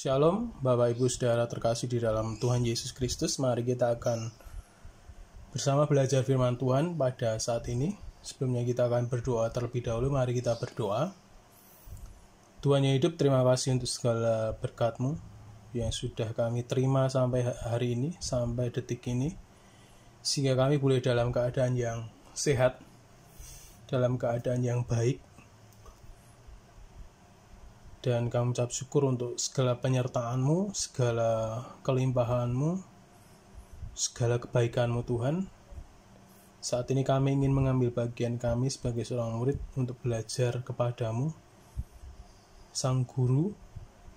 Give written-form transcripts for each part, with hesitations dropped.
Shalom, Bapak Ibu Saudara terkasih di dalam Tuhan Yesus Kristus. Mari kita akan bersama belajar firman Tuhan pada saat ini. Sebelumnya kita akan berdoa terlebih dahulu. Mari kita berdoa. Tuhan yang hidup, terima kasih untuk segala berkat-Mu yang sudah kami terima sampai hari ini, sampai detik ini, sehingga kami boleh dalam keadaan yang sehat, dalam keadaan yang baik, dan kami ucap syukur untuk segala penyertaan-Mu, segala kelimpahan-Mu, segala kebaikan-Mu Tuhan. Saat ini kami ingin mengambil bagian kami sebagai seorang murid untuk belajar kepada-Mu, Sang Guru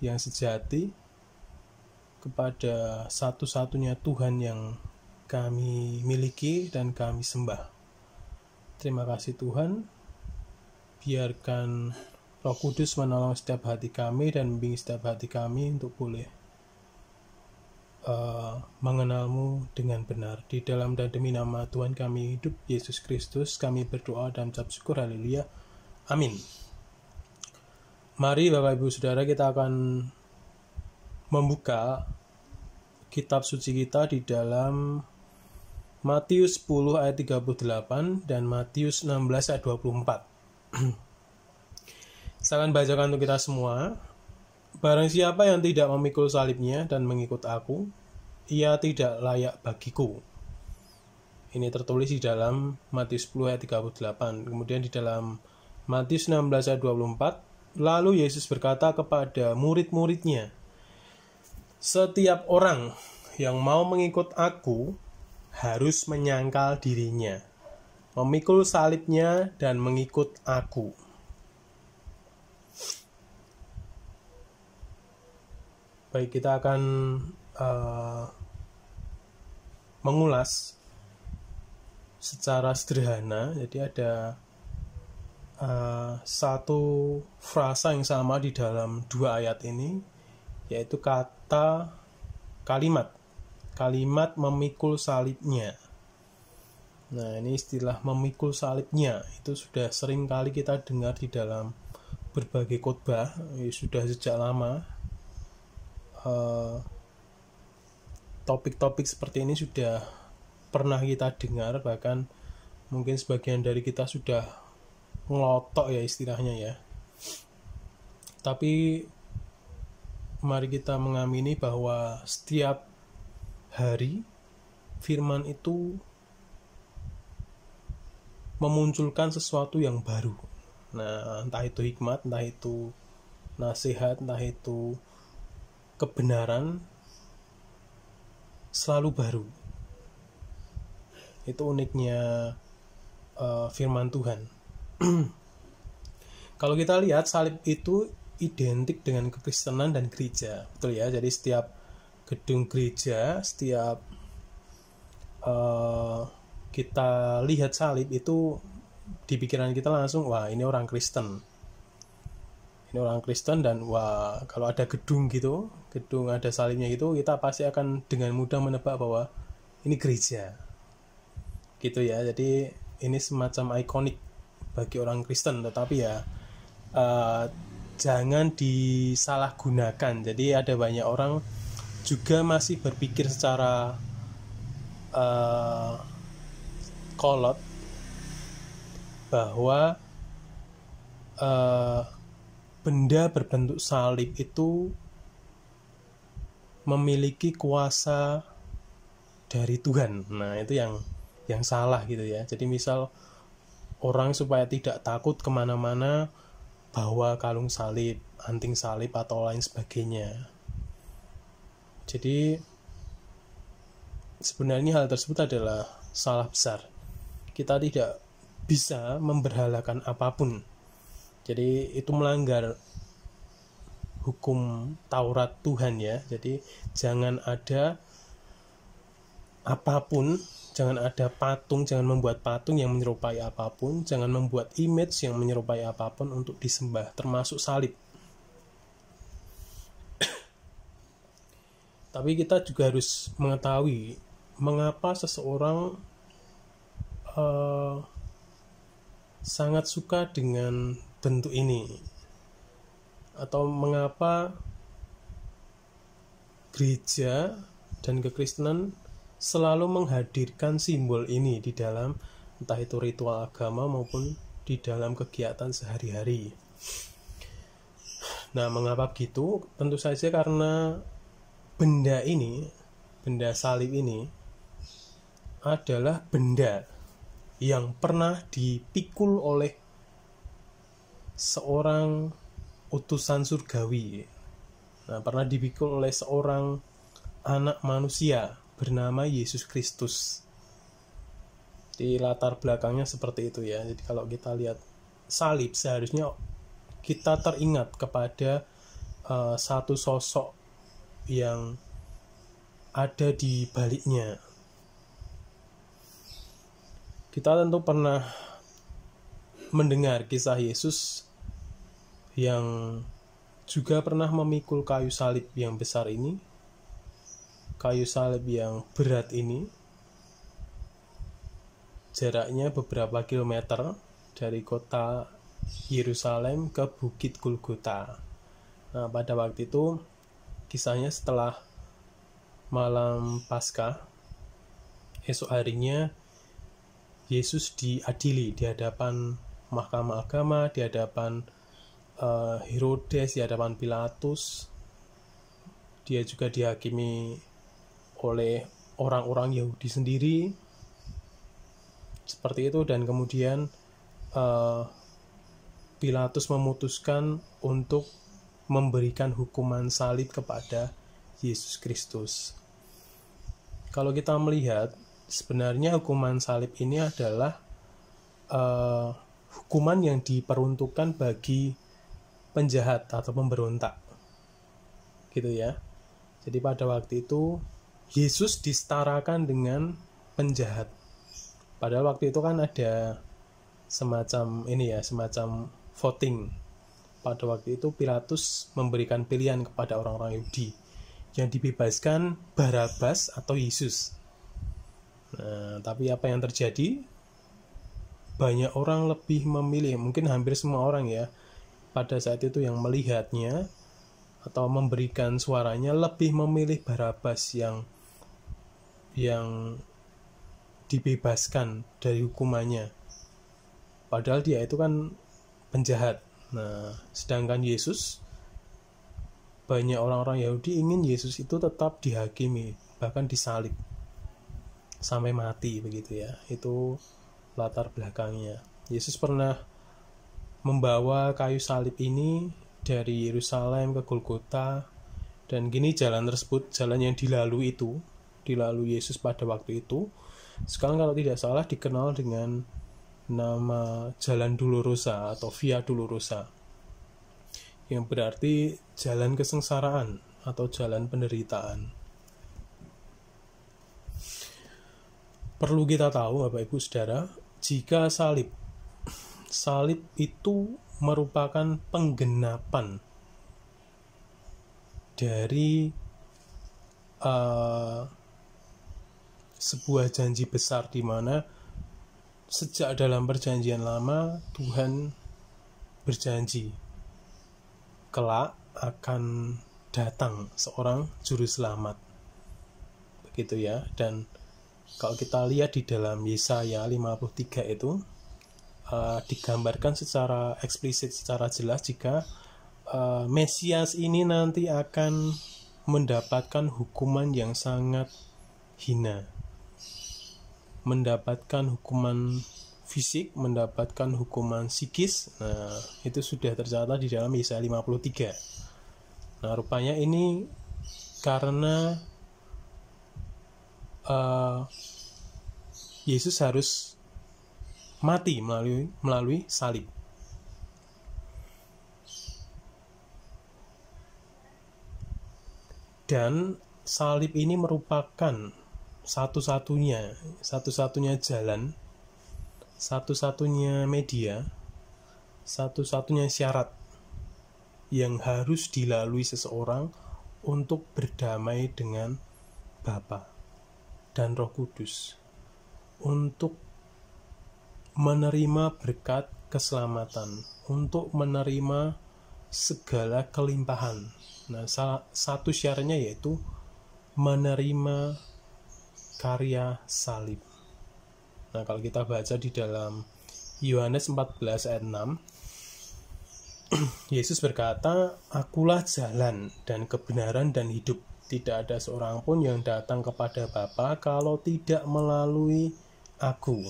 yang sejati, kepada satu-satunya Tuhan yang kami miliki dan kami sembah. Terima kasih Tuhan, biarkan Roh Kudus menolong setiap hati kami dan membimbing setiap hati kami untuk boleh mengenal-Mu dengan benar. Di dalam dan demi nama Tuhan kami hidup, Yesus Kristus, kami berdoa dan ucap syukur, haleluya, amin. Mari Bapak Ibu Saudara, kita akan membuka kitab suci kita di dalam Matius 10 ayat 38 dan Matius 16 ayat 24. Saya akan bacakan untuk kita semua. Barang siapa yang tidak memikul salibnya dan mengikut aku, ia tidak layak bagiku. Ini tertulis di dalam Matius 10 ayat 38. Kemudian di dalam Matius 16 ayat 24, lalu Yesus berkata kepada murid-muridnya, setiap orang yang mau mengikut aku harus menyangkal dirinya, memikul salibnya dan mengikut aku. Baik, kita akan mengulas secara sederhana. Jadi ada satu frasa yang sama di dalam dua ayat ini, yaitu kalimat memikul salibnya. Nah, ini istilah memikul salibnya itu sudah sering kali kita dengar di dalam berbagai khotbah, sudah sejak lama. Topik-topik seperti ini sudah pernah kita dengar, bahkan mungkin sebagian dari kita sudah ngelotok ya istilahnya ya. Tapi mari kita mengamini bahwa setiap hari firman itu memunculkan sesuatu yang baru. Nah, entah itu hikmat, entah itu nasihat, entah itu kebenaran, selalu baru. Itu uniknya firman Tuhan. Kalau kita lihat, salib itu identik dengan kekristenan dan gereja, betul ya. Jadi setiap gedung gereja, setiap kita lihat salib itu di pikiran kita langsung, wah ini orang Kristen. Ini orang Kristen, dan wah kalau ada gedung gitu, gedung ada salibnya gitu, kita pasti akan dengan mudah menebak bahwa ini gereja gitu ya. Jadi ini semacam ikonik bagi orang Kristen, tetapi ya jangan disalahgunakan. Jadi ada banyak orang juga masih berpikir secara kolot bahwa benda berbentuk salib itu memiliki kuasa dari Tuhan. Nah, itu yang salah gitu ya. Jadi misal orang supaya tidak takut kemana-mana bawa kalung salib, anting salib atau lain sebagainya. Jadi sebenarnya hal tersebut adalah salah besar. Kita tidak bisa memberhalakan apapun. Jadi itu melanggar hukum Taurat Tuhan ya. Jadi jangan ada apapun, jangan ada patung, jangan membuat patung yang menyerupai apapun, jangan membuat image yang menyerupai apapun untuk disembah, termasuk salib. Tapi kita juga harus mengetahui mengapa seseorang sangat suka dengan bentuk ini, atau mengapa gereja dan kekristenan selalu menghadirkan simbol ini di dalam entah itu ritual agama maupun di dalam kegiatan sehari-hari. Nah, mengapa begitu? Tentu saja karena benda salib ini adalah benda yang pernah dipikul oleh seorang utusan surgawi. Nah, pernah dipikul oleh seorang anak manusia bernama Yesus Kristus. Di latar belakangnya seperti itu ya. Jadi kalau kita lihat salib, seharusnya kita teringat kepada satu sosok yang ada di baliknya. Kita tentu pernah mendengar kisah Yesus yang juga pernah memikul kayu salib yang besar ini, kayu salib yang berat ini, jaraknya beberapa kilometer dari kota Yerusalem ke Bukit Golgota. Nah, pada waktu itu kisahnya setelah malam Paskah, esok harinya Yesus diadili di hadapan mahkamah agama, di hadapan Herodes, di hadapan Pilatus. Dia juga dihakimi oleh orang-orang Yahudi sendiri, seperti itu. Dan kemudian Pilatus memutuskan untuk memberikan hukuman salib kepada Yesus Kristus. Kalau kita melihat, sebenarnya hukuman salib ini adalah hukuman yang diperuntukkan bagi penjahat atau pemberontak, gitu ya. Jadi pada waktu itu Yesus disetarakan dengan penjahat. Padahal waktu itu kan ada semacam voting. Pada waktu itu Pilatus memberikan pilihan kepada orang-orang Yahudi yang dibebaskan Barabas atau Yesus. Nah, tapi apa yang terjadi? Banyak orang lebih memilih, mungkin hampir semua orang ya, pada saat itu yang melihatnya atau memberikan suaranya lebih memilih Barabas yang dibebaskan dari hukumannya. Padahal dia itu kan penjahat. Nah, sedangkan Yesus, banyak orang-orang Yahudi ingin Yesus itu tetap dihakimi, bahkan disalib sampai mati, begitu ya. Itu latar belakangnya. Yesus pernah membawa kayu salib ini dari Yerusalem ke Golgota, dan gini jalan tersebut, jalan yang dilalui Yesus pada waktu itu, sekarang kalau tidak salah dikenal dengan nama Jalan Dolorosa atau Via Dolorosa, yang berarti jalan kesengsaraan atau jalan penderitaan. Perlu kita tahu, Bapak Ibu Saudara, jika salib itu merupakan penggenapan dari sebuah janji besar, di mana sejak dalam perjanjian lama Tuhan berjanji kelak akan datang seorang juru selamat, begitu ya. Dan kalau kita lihat di dalam Yesaya 53 itu digambarkan secara eksplisit, secara jelas, jika Mesias ini nanti akan mendapatkan hukuman yang sangat hina, mendapatkan hukuman fisik, mendapatkan hukuman psikis. Nah, itu sudah tercatat di dalam Yesaya 53. Nah, rupanya ini karena Yesus harus mati melalui salib. Dan salib ini merupakan satu-satunya jalan, satu-satunya media, satu-satunya syarat yang harus dilalui seseorang untuk berdamai dengan Bapa dan Roh Kudus, untuk menerima berkat keselamatan, untuk menerima segala kelimpahan. Nah, salah satu syaratnya yaitu menerima karya salib. Nah, kalau kita baca di dalam Yohanes 14 ayat 6, Yesus berkata, "Akulah jalan dan kebenaran dan hidup. Tidak ada seorang pun yang datang kepada Bapa kalau tidak melalui Aku."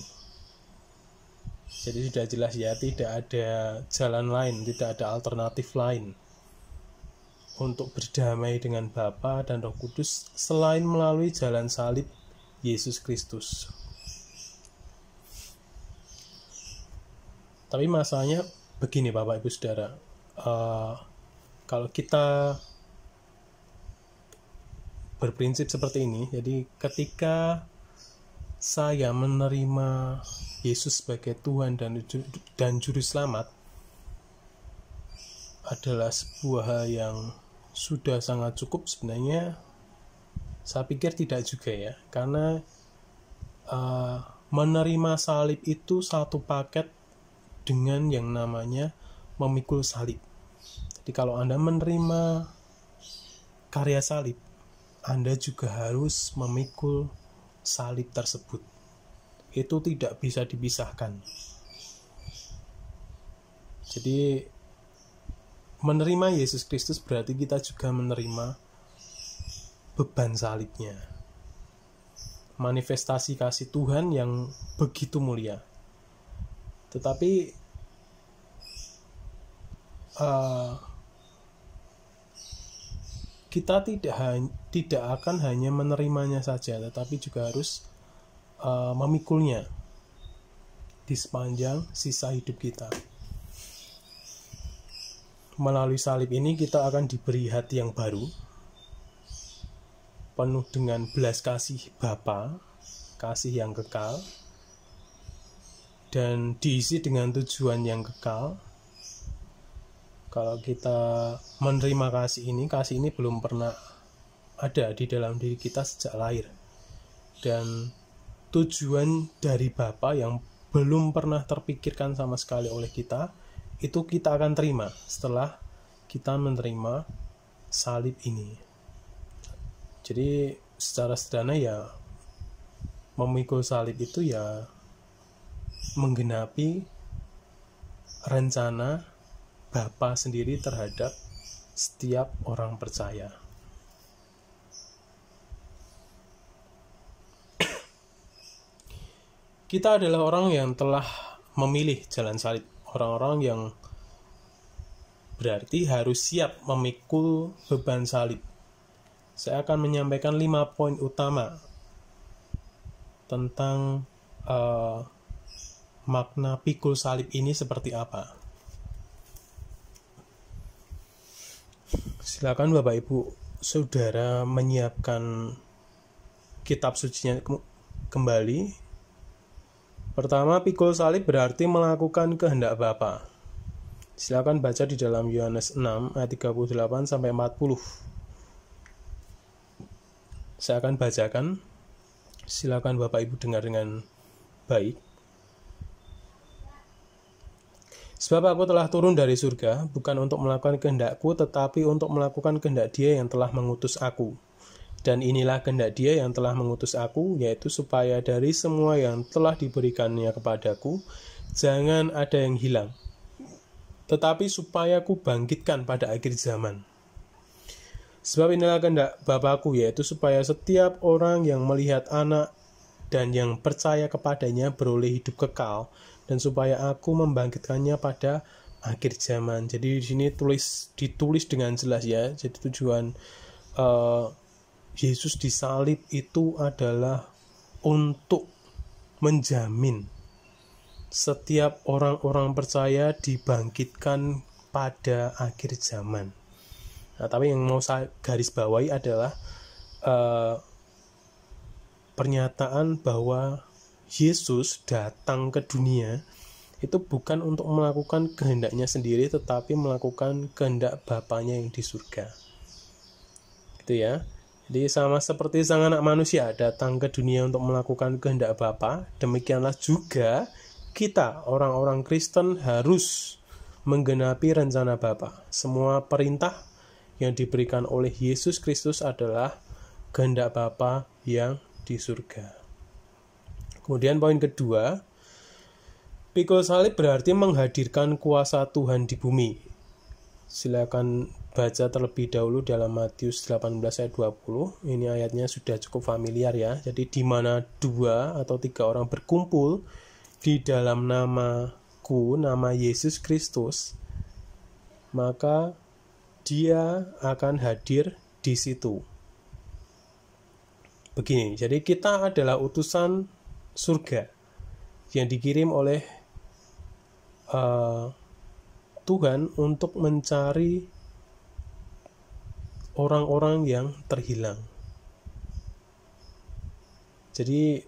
Jadi sudah jelas ya, tidak ada jalan lain, tidak ada alternatif lain untuk berdamai dengan Bapa dan Roh Kudus selain melalui jalan salib Yesus Kristus. Tapi masalahnya begini Bapak Ibu Saudara, kalau kita berprinsip seperti ini, jadi ketika saya menerima Yesus sebagai Tuhan dan Juru Selamat adalah sebuah hal yang sudah sangat cukup sebenarnya. Saya pikir tidak juga ya, karena menerima salib itu satu paket dengan yang namanya memikul salib. Jadi kalau Anda menerima karya salib, Anda juga harus memikul salib tersebut. Itu tidak bisa dipisahkan. Jadi menerima Yesus Kristus berarti kita juga menerima beban salibnya. Manifestasi kasih Tuhan yang begitu mulia. Tetapi kita tidak akan hanya menerimanya saja, tetapi juga harus memikulnya di sepanjang sisa hidup kita. Melalui salib ini kita akan diberi hati yang baru, penuh dengan belas kasih Bapa, kasih yang kekal, dan diisi dengan tujuan yang kekal. Kalau kita menerima kasih ini belum pernah ada di dalam diri kita sejak lahir. Dan tujuan dari Bapa yang belum pernah terpikirkan sama sekali oleh kita, itu kita akan terima setelah kita menerima salib ini. Jadi secara sederhana ya, memikul salib itu ya menggenapi rencana Bapa sendiri terhadap setiap orang percaya. Kita adalah orang yang telah memilih jalan salib, orang-orang yang berarti harus siap memikul beban salib. Saya akan menyampaikan 5 poin utama tentang makna pikul salib ini seperti apa. Silakan Bapak Ibu Saudara menyiapkan kitab sucinya kembali. Pertama, pikul salib berarti melakukan kehendak Bapa. Silakan baca di dalam Yohanes 6 ayat 38 sampai 40. Saya akan bacakan. Silakan Bapak Ibu dengar dengan baik. Sebab aku telah turun dari surga, bukan untuk melakukan kehendakku, tetapi untuk melakukan kehendak Dia yang telah mengutus aku. Dan inilah kehendak Dia yang telah mengutus aku, yaitu supaya dari semua yang telah diberikannya kepadaku, jangan ada yang hilang, tetapi supaya aku bangkitkan pada akhir zaman. Sebab inilah kehendak Bapa-Ku, yaitu supaya setiap orang yang melihat Anak dan yang percaya kepadanya beroleh hidup kekal, dan supaya aku membangkitkannya pada akhir zaman. Jadi di sini ditulis dengan jelas ya. Jadi tujuan Yesus disalib itu adalah untuk menjamin setiap orang-orang percaya dibangkitkan pada akhir zaman. Nah, tapi yang mau saya garis bawahi adalah pernyataan bahwa Yesus datang ke dunia itu bukan untuk melakukan kehendaknya sendiri, tetapi melakukan kehendak Bapanya yang di surga. Gitu ya. Jadi sama seperti sang anak manusia datang ke dunia untuk melakukan kehendak Bapa, demikianlah juga kita orang-orang Kristen harus menggenapi rencana Bapa. Semua perintah yang diberikan oleh Yesus Kristus adalah kehendak Bapa yang di surga. Kemudian poin kedua, pikul salib berarti menghadirkan kuasa Tuhan di bumi. Silakan baca terlebih dahulu dalam Matius 18 ayat 20. Ini ayatnya sudah cukup familiar ya. Jadi di mana 2 atau 3 orang berkumpul di dalam namaku, nama Yesus Kristus, maka Dia akan hadir di situ. Begini, jadi kita adalah utusan surga yang dikirim oleh Tuhan untuk mencari orang-orang yang terhilang. Jadi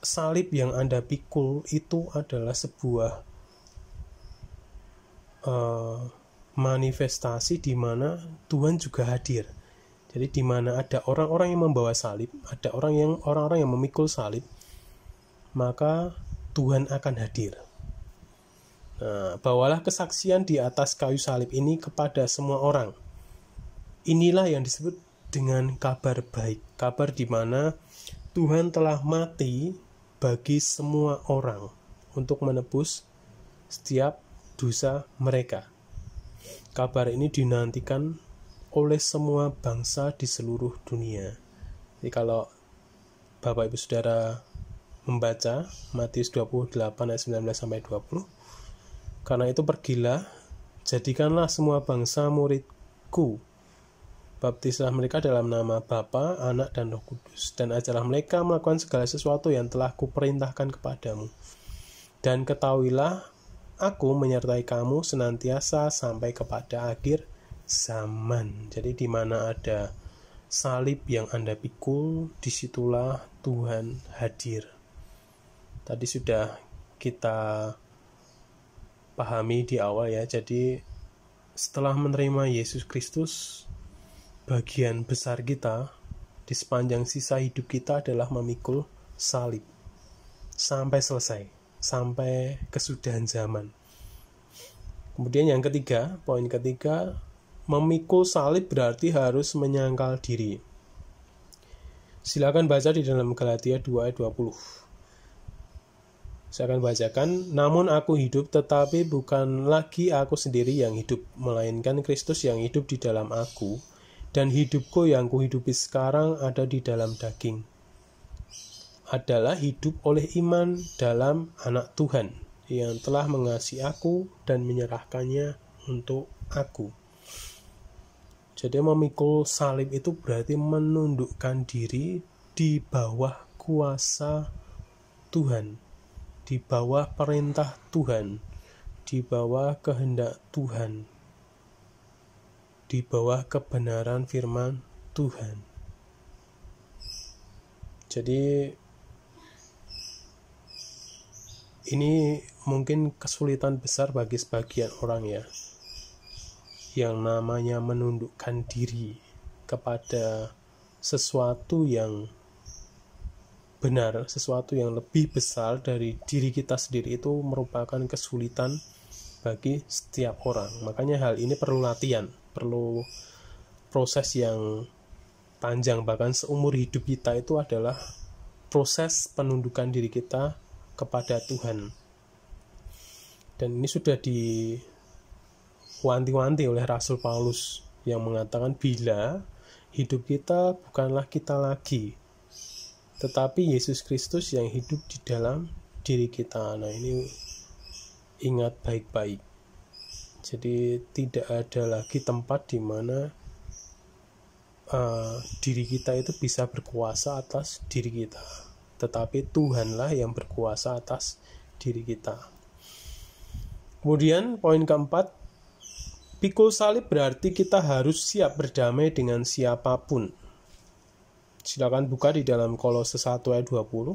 salib yang Anda pikul itu adalah sebuah manifestasi di mana Tuhan juga hadir. Jadi di mana ada orang-orang yang membawa salib, ada orang-orang yang memikul salib, maka Tuhan akan hadir. Nah, bawalah kesaksian di atas kayu salib ini kepada semua orang. Inilah yang disebut dengan kabar baik, kabar di mana Tuhan telah mati bagi semua orang untuk menebus setiap dosa mereka. Kabar ini dinantikan oleh semua bangsa di seluruh dunia. Jadi kalau Bapak Ibu Saudara membaca Matius 28 ayat 19-20, karena itu pergilah, jadikanlah semua bangsa muridku, baptislah mereka dalam nama Bapa, Anak, dan Roh Kudus, dan ajarlah mereka melakukan segala sesuatu yang telah kuperintahkan kepadamu. Dan ketahuilah, aku menyertai kamu senantiasa sampai kepada akhir zaman. Jadi di mana ada salib yang Anda pikul, disitulah Tuhan hadir. Tadi sudah kita pahami di awal ya. Jadi setelah menerima Yesus Kristus, bagian besar kita di sepanjang sisa hidup kita adalah memikul salib sampai selesai, sampai kesudahan zaman. Kemudian yang ketiga, poin ketiga, memikul salib berarti harus menyangkal diri. Silakan baca di dalam Galatia 2 ayat 20. Saya akan bacakan, namun aku hidup, tetapi bukan lagi aku sendiri yang hidup, melainkan Kristus yang hidup di dalam aku, dan hidupku yang kuhidupi sekarang ada di dalam daging. Adalah hidup oleh iman dalam Anak Tuhan, yang telah mengasihi aku dan menyerahkannya untuk aku. Jadi memikul salib itu berarti menundukkan diri di bawah kuasa Tuhan, di bawah perintah Tuhan, di bawah kehendak Tuhan, di bawah kebenaran firman Tuhan. Jadi ini mungkin kesulitan besar bagi sebagian orang ya, yang namanya menundukkan diri kepada sesuatu yang benar, sesuatu yang lebih besar dari diri kita sendiri, itu merupakan kesulitan bagi setiap orang. Makanya hal ini perlu latihan, perlu proses yang panjang, bahkan seumur hidup kita itu adalah proses penundukan diri kita kepada Tuhan. Dan ini sudah wanti-wanti oleh Rasul Paulus yang mengatakan bila hidup kita bukanlah kita lagi, tetapi Yesus Kristus yang hidup di dalam diri kita. Nah ini ingat baik-baik. Jadi tidak ada lagi tempat di mana diri kita itu bisa berkuasa atas diri kita, tetapi Tuhanlah yang berkuasa atas diri kita. Kemudian poin keempat, pikul salib berarti kita harus siap berdamai dengan siapapun. Silakan buka di dalam Kolose 1 ayat 20.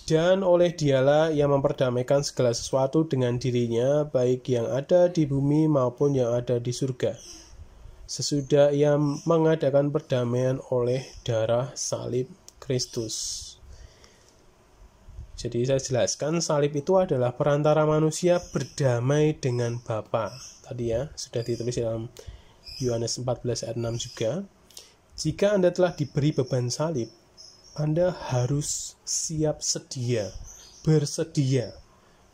Dan oleh Dialah yang memperdamaikan segala sesuatu dengan dirinya, baik yang ada di bumi maupun yang ada di surga, sesudah Ia mengadakan perdamaian oleh darah salib Kristus. Jadi saya jelaskan, salib itu adalah perantara manusia berdamai dengan Bapa. Tadi ya, sudah ditulis dalam Yohanes 14 ayat 6 juga. Jika Anda telah diberi beban salib, Anda harus siap sedia, bersedia,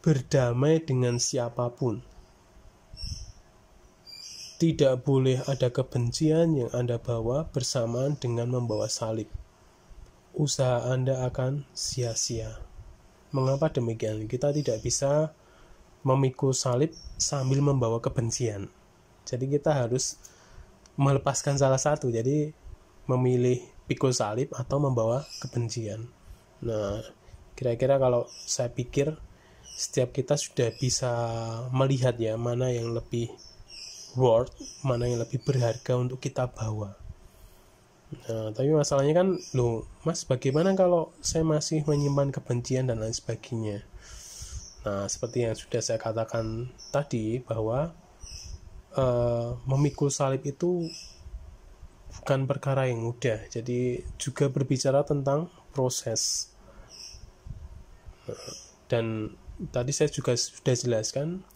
berdamai dengan siapapun. Tidak boleh ada kebencian yang Anda bawa bersamaan dengan membawa salib. Usaha Anda akan sia-sia. Mengapa demikian? Kita tidak bisa memikul salib sambil membawa kebencian. Jadi kita harus melepaskan salah satu. Jadi memilih pikul salib atau membawa kebencian. Nah, kira-kira kalau saya pikir setiap kita sudah bisa melihat ya mana yang lebih worth, mana yang lebih berharga untuk kita bawa. Nah, tapi masalahnya kan, loh mas, bagaimana kalau saya masih menyimpan kebencian dan lain sebagainya. Nah, seperti yang sudah saya katakan tadi, bahwa memikul salib itu bukan perkara yang mudah. Jadi juga berbicara tentang proses. Dan tadi saya juga sudah jelaskan,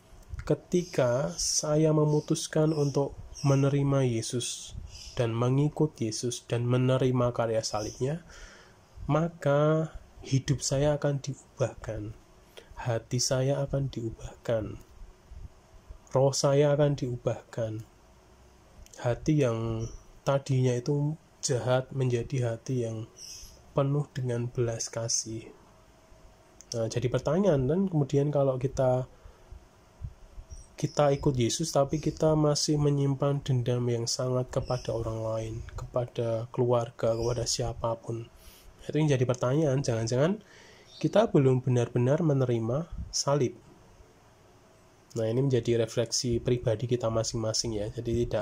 ketika saya memutuskan untuk menerima Yesus dan mengikut Yesus dan menerima karya salibnya, maka hidup saya akan diubahkan, hati saya akan diubahkan, roh saya akan diubahkan. Hati yang tadinya itu jahat menjadi hati yang penuh dengan belas kasih. Nah, jadi pertanyaan, dan kemudian kalau kita ikut Yesus tapi kita masih menyimpan dendam yang sangat kepada orang lain, kepada keluarga, kepada siapapun, itu yang jadi pertanyaan. Jangan-jangan kita belum benar-benar menerima salib. Nah, ini menjadi refleksi pribadi kita masing-masing ya. Jadi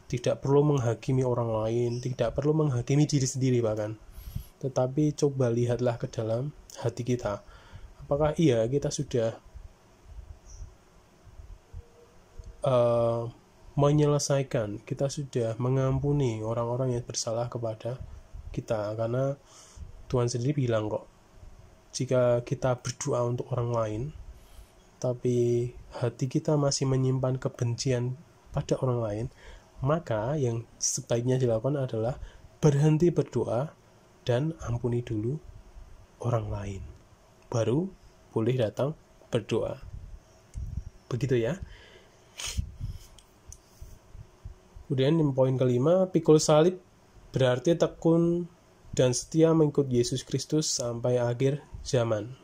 tidak perlu menghakimi orang lain, tidak perlu menghakimi diri sendiri bahkan. Tetapi coba lihatlah ke dalam hati kita. Apakah iya kita sudah menyelesaikan, kita sudah mengampuni orang-orang yang bersalah kepada kita. Karena Tuhan sendiri bilang kok, jika kita berdoa untuk orang lain tapi hati kita masih menyimpan kebencian pada orang lain, maka yang sebaiknya dilakukan adalah berhenti berdoa dan ampuni dulu orang lain, baru boleh datang berdoa. Begitu ya. Kemudian poin kelima, pikul salib berarti tekun dan setia mengikut Yesus Kristus sampai akhir zaman.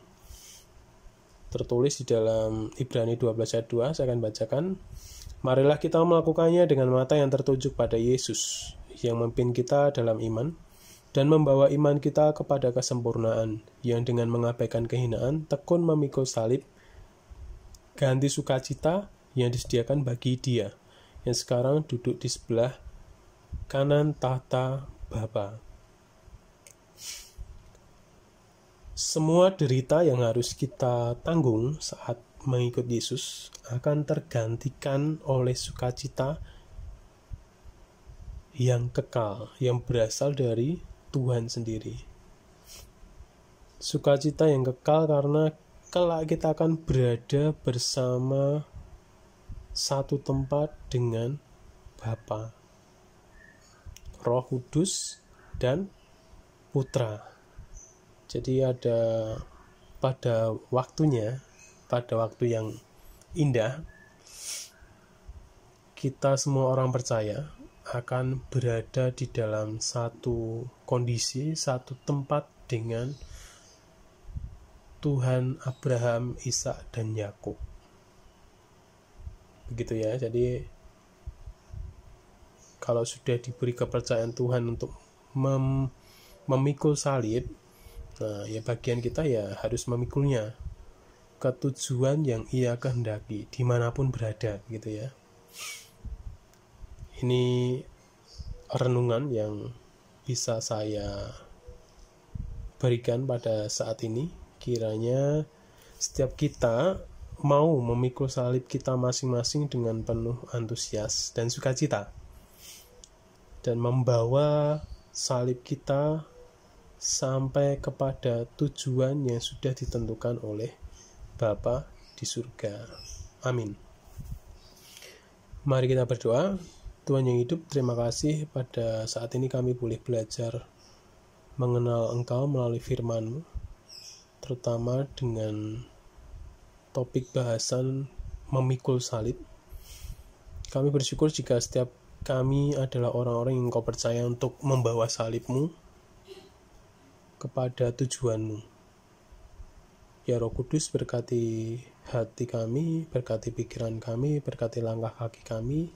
Tertulis di dalam Ibrani 12 ayat 2, saya akan bacakan. Marilah kita melakukannya dengan mata yang tertuju pada Yesus, yang memimpin kita dalam iman, dan membawa iman kita kepada kesempurnaan, yang dengan mengabaikan kehinaan, tekun memikul salib, ganti sukacita yang disediakan bagi Dia, yang sekarang duduk di sebelah kanan tahta Bapa. Semua derita yang harus kita tanggung saat mengikut Yesus akan tergantikan oleh sukacita yang kekal, yang berasal dari Tuhan sendiri. Sukacita yang kekal karena kelak kita akan berada bersama satu tempat dengan Bapa, Roh Kudus, dan Putra. Jadi ada pada waktunya, pada waktu yang indah, kita semua orang percaya akan berada di dalam satu kondisi, satu tempat dengan Tuhan Abraham, Ishak, dan Yakub. Begitu ya. Jadi kalau sudah diberi kepercayaan Tuhan untuk memikul salib, nah ya bagian kita ya harus memikulnya ke tujuan yang Ia kehendaki dimanapun berada, gitu ya. Ini renungan yang bisa saya berikan pada saat ini. Kiranya setiap kita mau memikul salib kita masing-masing dengan penuh antusias dan sukacita, dan membawa salib kita sampai kepada tujuan yang sudah ditentukan oleh Bapa di surga. Amin. Mari kita berdoa. Tuhan yang hidup, terima kasih pada saat ini kami boleh belajar mengenal Engkau melalui firman-Mu, terutama dengan topik bahasan memikul salib. Kami bersyukur jika setiap kami adalah orang-orang yang Engkau percaya untuk membawa salib-Mu kepada tujuan-Mu. Ya Roh Kudus, berkati hati kami, berkati pikiran kami, berkati langkah kaki kami,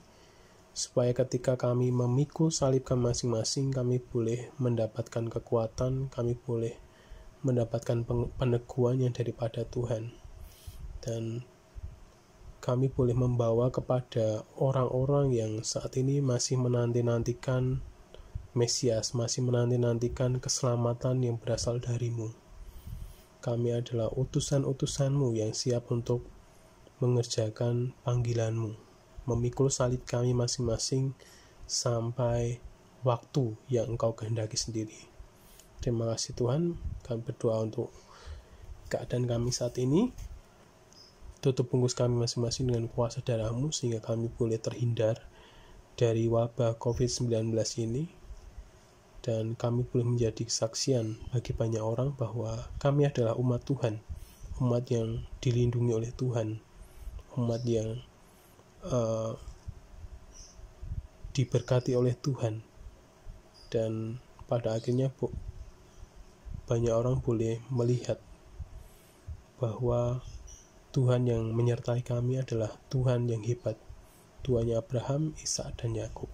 supaya ketika kami memikul salib kami masing-masing, kami boleh mendapatkan kekuatan, kami boleh mendapatkan peneguhan yang daripada Tuhan. Dan kami boleh membawa kepada orang-orang yang saat ini masih menanti-nantikan Mesias, masih menanti-nantikan keselamatan yang berasal dari-Mu. Kami adalah utusan-utusan-Mu yang siap untuk mengerjakan panggilan-Mu, memikul salib kami masing-masing sampai waktu yang Engkau kehendaki sendiri. Terima kasih Tuhan, kami berdoa untuk keadaan kami saat ini. Tutup bungkus kami masing-masing dengan kuasa darah-Mu, sehingga kami boleh terhindar dari wabah COVID-19 ini, dan kami boleh menjadi kesaksian bagi banyak orang bahwa kami adalah umat Tuhan, umat yang dilindungi oleh Tuhan, umat yang diberkati oleh Tuhan. Dan pada akhirnya banyak orang boleh melihat bahwa Tuhan yang menyertai kami adalah Tuhan yang hebat, Tuhannya Abraham, Ishak, dan Yakub.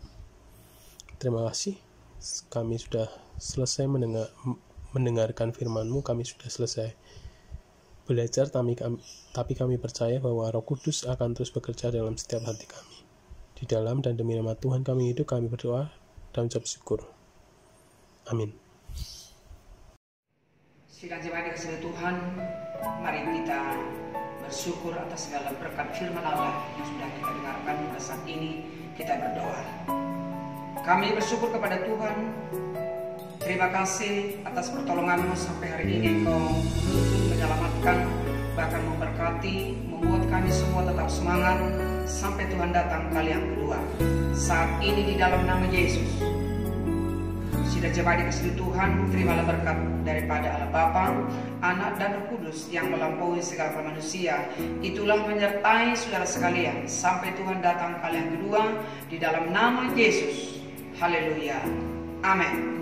Terima kasih, kami sudah selesai mendengarkan firman-Mu, kami sudah selesai belajar, tapi kami percaya bahwa Roh Kudus akan terus bekerja dalam setiap hati kami. Di dalam dan demi nama Tuhan kami hidup, kami berdoa dan ucap syukur. Amin. Sidang jemaat dikasihi Tuhan, mari kita bersyukur atas segala berkat firman Allah yang sudah kita dengarkan pada saat ini. Kita berdoa. Kami bersyukur kepada Tuhan. Terima kasih atas pertolongan-Mu sampai hari ini. Engkau menyelamatkan, bahkan memberkati, membuat kami semua tetap semangat sampai Tuhan datang kali yang kedua. Saat ini di dalam nama Yesus, sudah jemaat dikasihi Tuhan, terimalah berkat daripada Allah Bapa, Anak, dan Roh Kudus yang melampaui segala manusia. Itulah menyertai saudara sekalian sampai Tuhan datang kali yang kedua di dalam nama Yesus. Haleluya. Amin.